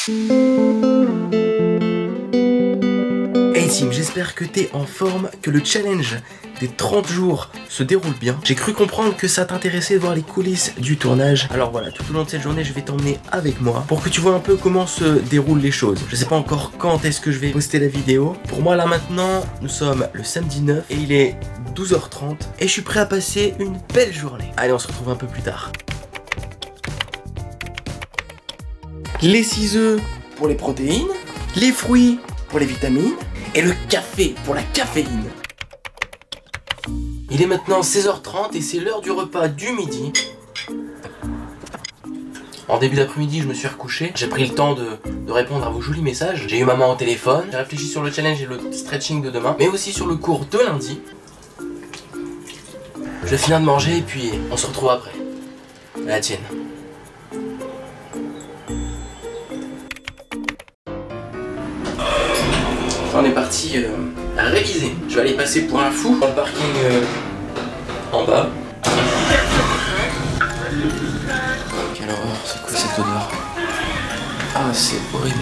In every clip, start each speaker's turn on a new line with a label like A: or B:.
A: Hey team, j'espère que t'es en forme, que le challenge des 30 jours se déroule bien. J'ai cru comprendre que ça t'intéressait de voir les coulisses du tournage. Alors voilà, tout au long de cette journée, je vais t'emmener avec moi pour que tu vois un peu comment se déroulent les choses. Je sais pas encore quand est-ce que je vais poster la vidéo. Pour moi là maintenant, nous sommes le samedi 9 et il est 12h30 et je suis prêt à passer une belle journée. Allez, on se retrouve un peu plus tard. Les 6 œufs pour les protéines, les fruits pour les vitamines et le café pour la caféine. Il est maintenant 16h30 et c'est l'heure du repas du midi. En début d'après-midi, je me suis recouché. J'ai pris le temps de répondre à vos jolis messages. J'ai eu maman au téléphone. J'ai réfléchi sur le challenge et le stretching de demain, mais aussi sur le cours de lundi. Je vais finir de manger et puis on se retrouve après. À la tienne. On est parti à réviser. Je vais aller passer pour un fou dans le parking en bas. Quelle horreur, c'est quoi cette odeur? Ah, c'est horrible.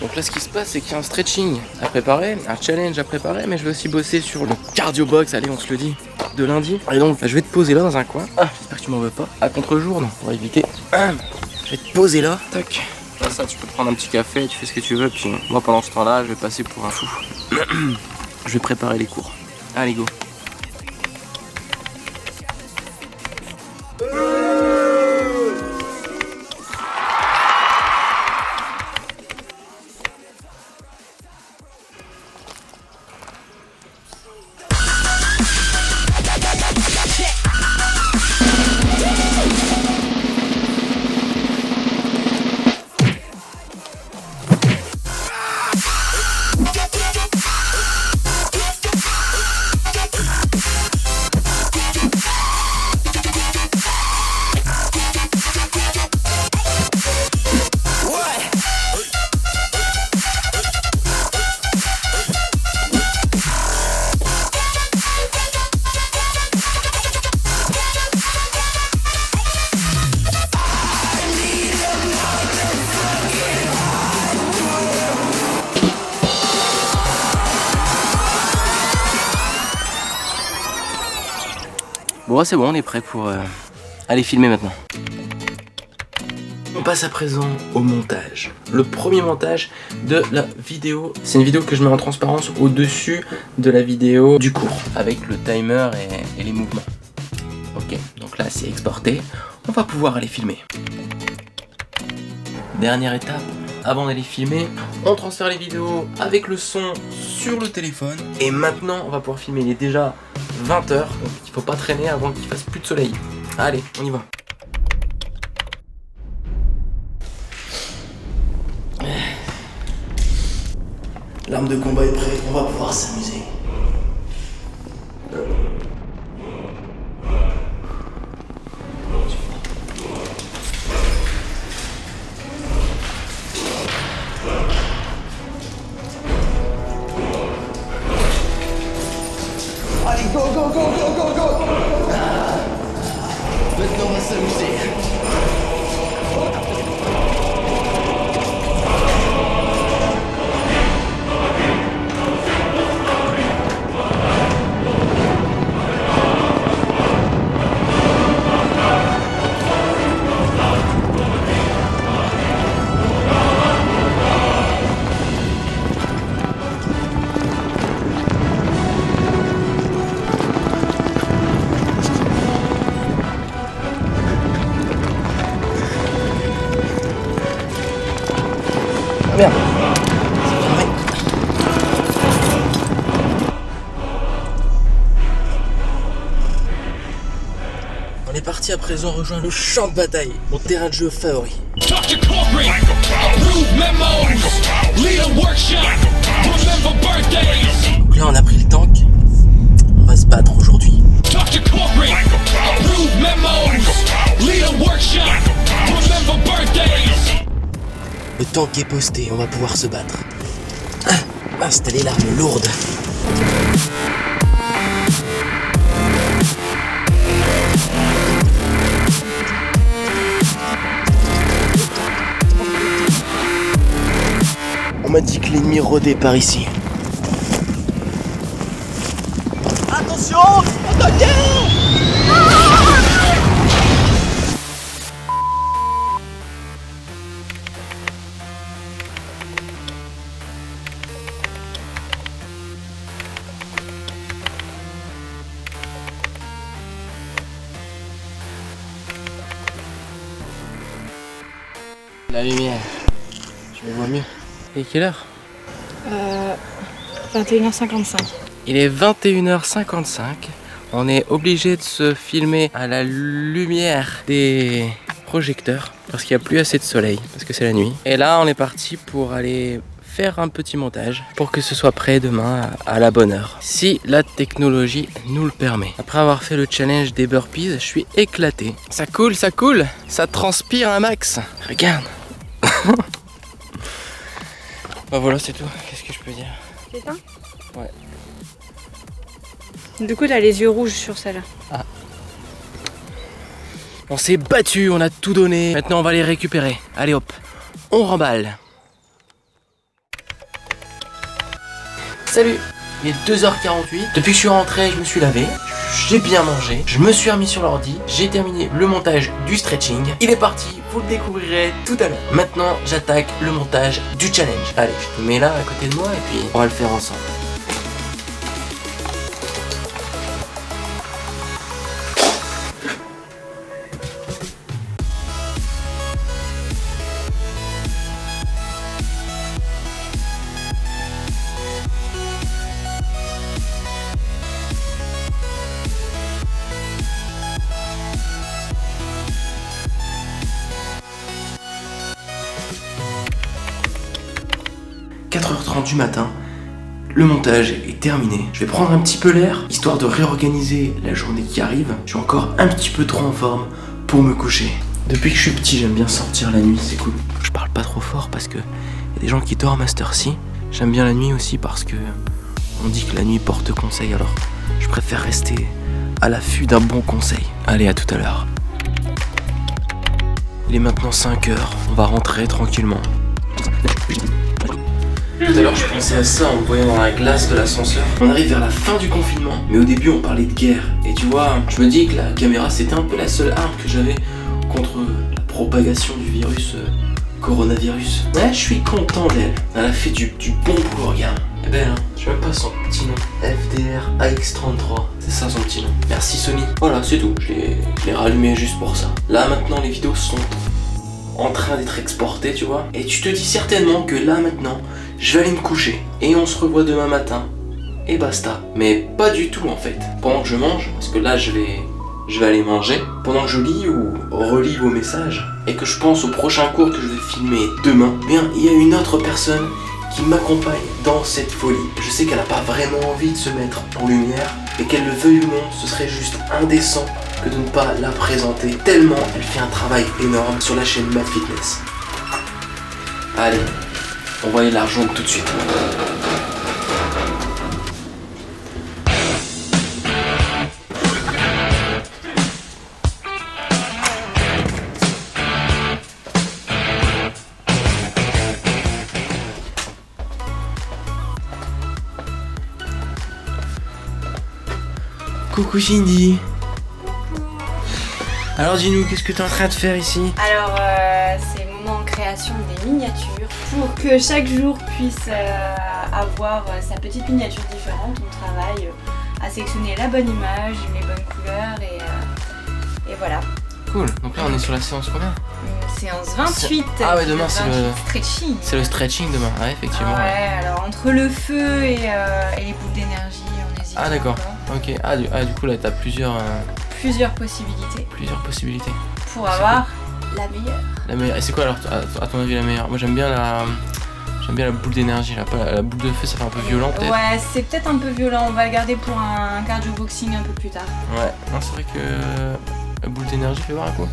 A: Donc là, ce qui se passe, c'est qu'il y a un stretching à préparer, un challenge à préparer, mais je vais aussi bosser sur le cardio box, allez, on se le dit, de lundi. Et donc, je vais te poser là dans un coin. Ah, j'espère que tu m'en veux pas. À contre-jour, non, pour éviter. Je vais te poser là. Tac. Là, ça, tu peux te prendre un petit café, tu fais ce que tu veux, puis moi, pendant ce temps-là, je vais passer pour un fou. Je vais préparer les cours. Allez, go. Bon, c'est bon, on est prêt pour aller filmer maintenant. On passe à présent au montage. Le premier montage de la vidéo. C'est une vidéo que je mets en transparence au-dessus de la vidéo du cours, avec le timer et les mouvements. Ok, donc là c'est exporté. On va pouvoir aller filmer. Dernière étape, avant d'aller filmer, on transfère les vidéos avec le son sur le téléphone. Et maintenant, on va pouvoir filmer. Il est déjà 20h, donc il faut pas traîner avant qu'il fasse plus de soleil. Allez, on y va. L'arme de combat est prête, on va pouvoir s'amuser. Allez, go, go, go, go, go, go! Maintenant, on va s'amuser. Merde, c'est fermé. On est parti à présent rejoindre le champ de bataille, mon terrain de jeu favori. Donc là on a pris le tank, on va se battre aujourd'hui. Le tank est posté, on va pouvoir se battre. Installer l'arme lourde. On m'a dit que l'ennemi rôdait par ici. Attention, attaquez!
B: La lumière, je me vois mieux. Et quelle heure?
C: 21h55.
B: Il est 21h55. On est obligé de se filmer à la lumière des projecteurs parce qu'il n'y a plus assez de soleil, parce que c'est la nuit. Et là, on est parti pour aller faire un petit montage pour que ce soit prêt demain à la bonne heure, si la technologie nous le permet. Après avoir fait le challenge des burpees, je suis éclaté. Ça coule, ça transpire un max. Regarde. Bah voilà, c'est tout. Qu'est-ce que je peux dire?
C: C'est ça?
B: Ouais.
C: Du coup, t'as les yeux rouges sur celle-là.
B: Ah. On s'est battu, on a tout donné. Maintenant, on va les récupérer. Allez hop, on remballe. Salut. Il est 2h48. Depuis que je suis rentré, je me suis lavé. J'ai bien mangé. Je me suis remis sur l'ordi. J'ai terminé le montage du stretching. Il est parti. Vous le découvrirez tout à l'heure. Maintenant, j'attaque le montage du challenge. Allez, je te mets là à côté de moi et puis on va le faire ensemble. « 4h30 du matin, le montage est terminé. Je vais prendre un petit peu l'air, histoire de réorganiser la journée qui arrive. Je suis encore un petit peu trop en forme pour me coucher. Depuis que je suis petit, j'aime bien sortir la nuit, c'est cool. Je parle pas trop fort parce que y a des gens qui dorment à cette heure-ci. J'aime bien la nuit aussi parce que on dit que la nuit porte conseil, alors je préfère rester à l'affût d'un bon conseil. Allez, à tout à l'heure. Il est maintenant 5h, on va rentrer tranquillement. Tout à l'heure je pensais à ça en me voyant dans la glace de l'ascenseur. On arrive vers la fin du confinement, mais au début on parlait de guerre. Et tu vois, je me dis que la caméra c'était un peu la seule arme que j'avais contre la propagation du virus coronavirus. Ouais, je suis content d'elle. Elle a fait du bon boulot, regarde. Elle est belle, hein. Je sais même pas son petit nom. FDR AX33. C'est ça son petit nom. Merci Sony. Voilà, c'est tout. Je l'ai rallumé juste pour ça. Là maintenant les vidéos sont en train d'être exportées, tu vois. Et tu te dis certainement que là maintenant, je vais aller me coucher. Et on se revoit demain matin. Et basta. Mais pas du tout en fait. Pendant que je mange, parce que là je vais aller manger. Pendant que je lis ou relis vos messages. Et que je pense au prochain cours que je vais filmer demain. Bien, il y a une autre personne qui m'accompagne dans cette folie. Je sais qu'elle n'a pas vraiment envie de se mettre en lumière. Et qu'elle le veuille ou non, ce serait juste indécent que de ne pas la présenter, tellement elle fait un travail énorme sur la chaîne MadFitness. Allez, on va aller la rejoindre tout de suite. Coucou Cindy. Alors dis-nous, qu'est-ce que tu es en train de faire ici?
C: Alors, c'est le moment en création des miniatures pour que chaque jour puisse avoir sa petite miniature différente. On travaille à sélectionner la bonne image, les bonnes couleurs et voilà.
B: Cool, donc là on est sur la séance combien?
C: Séance 28.
B: Ah ouais, demain c'est le
C: stretching.
B: C'est le stretching demain, ouais, effectivement.
C: Ouais, alors entre le feu et les boules d'énergie, on hésite.
B: Ah d'accord, ok. Ah du coup là t'as plusieurs
C: possibilités.
B: Plusieurs possibilités.
C: Pour avoir la meilleure.
B: La meilleure. Et c'est quoi alors à ton avis la meilleure? Moi j'aime bien la boule d'énergie là, pas la boule de feu, ça fait un peu violent peut-être.
C: Ouais, c'est peut-être un peu violent, on va le garder pour un cardio boxing un peu plus tard.
B: Ouais, non c'est vrai que la boule d'énergie, fais voir un coup.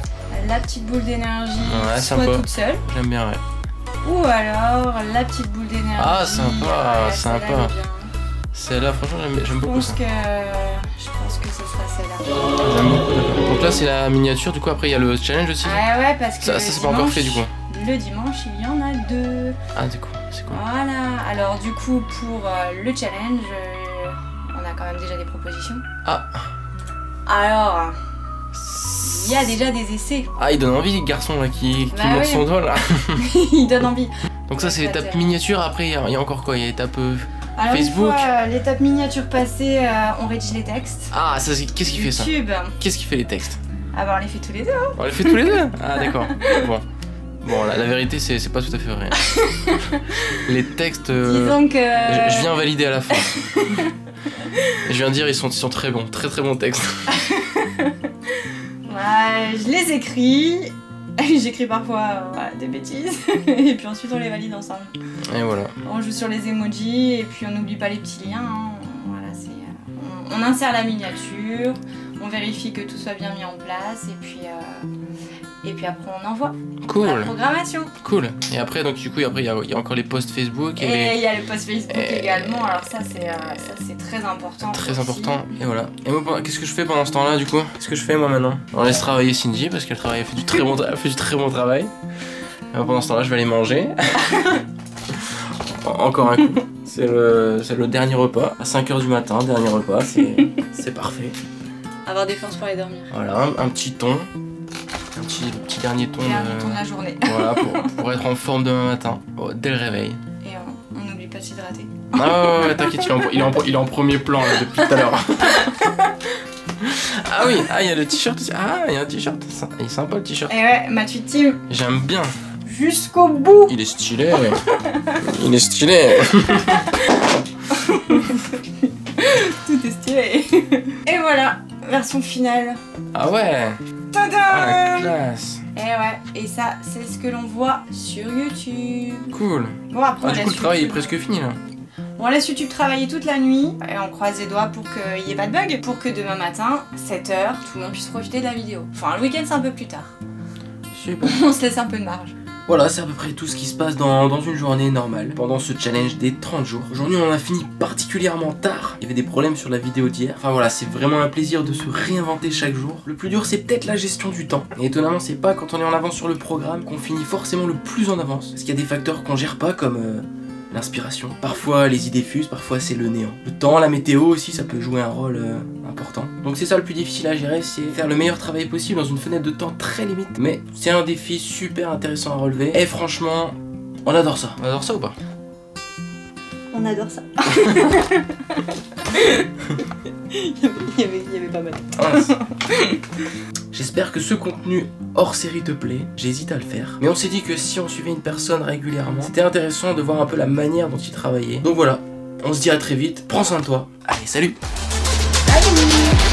C: La petite boule d'énergie,
B: ouais,
C: soit
B: sympa.
C: toute seule.
B: J'aime bien, ouais.
C: Ou alors la petite boule d'énergie.
B: Ah sympa,
C: ouais,
B: sympa. Celle-là, franchement j'aime beaucoup ça.
C: Je pense que ce sera celle-là.
B: J'aime beaucoup, d'accord. Donc là c'est la miniature, du coup après il y a le challenge aussi.
C: Ouais, parce que
B: ça c'est pas encore fait du coup.
C: Le dimanche, il y en a 2.
B: Ah du coup, c'est quoi.
C: Voilà, alors du coup pour le challenge, on a quand même déjà des propositions.
B: Ah.
C: Alors, il y a déjà des essais.
B: Ah, il donne envie, le garçon là qui
C: Bah
B: monte
C: oui.
B: son doigt là.
C: Il donne envie.
B: Donc ça c'est l'étape miniature, après il y a encore quoi? Il y a l'étape
C: Alors
B: Facebook.
C: une fois l'étape miniature passée, on rédige les textes.
B: Ah, ça qu'est-ce qui fait ça?
C: YouTube.
B: Qu'est-ce qui fait les textes?
C: Ah bah on les fait tous les deux. Hein.
B: On les fait tous les deux? Ah d'accord. Bon, la vérité c'est pas tout à fait vrai. Les textes,
C: Disons que...
B: je viens valider à la fin. Je viens dire ils sont très bons, très bons textes.
C: Ouais, je les écris. J'écris parfois des bêtises. Et puis ensuite on les valide ensemble.
B: Et voilà.
C: On joue sur les emojis et puis on n'oublie pas les petits liens. Hein. Voilà, on insère la miniature, on vérifie que tout soit bien mis en place et puis après on envoie.
B: Cool.
C: La programmation.
B: Cool. Et après donc du coup il y a encore les posts Facebook
C: Et il y a le post Facebook également. Alors ça c'est très important.
B: Très
C: aussi.
B: important. Et voilà. Et moi qu'est-ce que je fais pendant ce temps-là du coup? Qu'est-ce que je fais moi maintenant? On laisse travailler Cindy parce qu'elle fait du très bon travail. Et moi, pendant ce temps-là je vais aller manger. Encore un coup. C'est le dernier repas. À 5h du matin, dernier repas, c'est parfait.
C: Avoir des forces pour aller dormir.
B: Voilà, un petit ton. Un petit dernier ton.
C: Dernier ton de la journée.
B: Voilà, pour être en forme demain matin, dès le réveil.
C: Et on n'oublie pas de s'hydrater.
B: Ah ouais, t'inquiète, il est en premier plan là, depuis tout à l'heure. Ah oui, il y a le t-shirt aussi. Ah, il y a un t-shirt. Il est sympa le t-shirt.
C: Et ouais, ma tweet team.
B: J'aime bien.
C: Jusqu'au bout.
B: Il est stylé. Il est stylé.
C: Tout est stylé. Et voilà, version finale.
B: Ah ouais.
C: Tadam!
B: Ah la classe.
C: Et ouais, et ça, c'est ce que l'on voit sur YouTube.
B: Cool.
C: Bon, après,
B: Ah
C: on
B: du
C: laisse
B: coup le travail est
C: YouTube.
B: presque fini là.
C: On laisse YouTube travailler toute la nuit et on croise les doigts pour qu'il n'y ait pas de bug. Pour que demain matin, 7h, tout le monde puisse profiter de la vidéo. Enfin, le week-end, c'est un peu plus tard.
B: Super.
C: On se laisse un peu de marge.
A: Voilà, c'est à peu près tout ce qui se passe dans une journée normale pendant ce challenge des 30 jours. Aujourd'hui, on en a fini particulièrement tard. Il y avait des problèmes sur la vidéo d'hier. Enfin voilà, c'est vraiment un plaisir de se réinventer chaque jour. Le plus dur, c'est peut-être la gestion du temps. Et étonnamment, c'est pas quand on est en avance sur le programme qu'on finit forcément le plus en avance. Parce qu'il y a des facteurs qu'on gère pas comme l'inspiration. Parfois, les idées fusent, parfois c'est le néant. Le temps, la météo aussi, ça peut jouer un rôle important. Donc c'est ça le plus difficile à gérer, c'est faire le meilleur travail possible dans une fenêtre de temps très limite. Mais c'est un défi super intéressant à relever. Et franchement, on adore ça.
B: On adore ça ou pas?
C: On adore ça. il y avait pas mal.
A: J'espère que ce contenu hors série te plaît, j'hésite à le faire. Mais on s'est dit que si on suivait une personne régulièrement, c'était intéressant de voir un peu la manière dont il travaillait. Donc voilà, on se dit à très vite, prends soin de toi. Allez, salut!
C: Salut!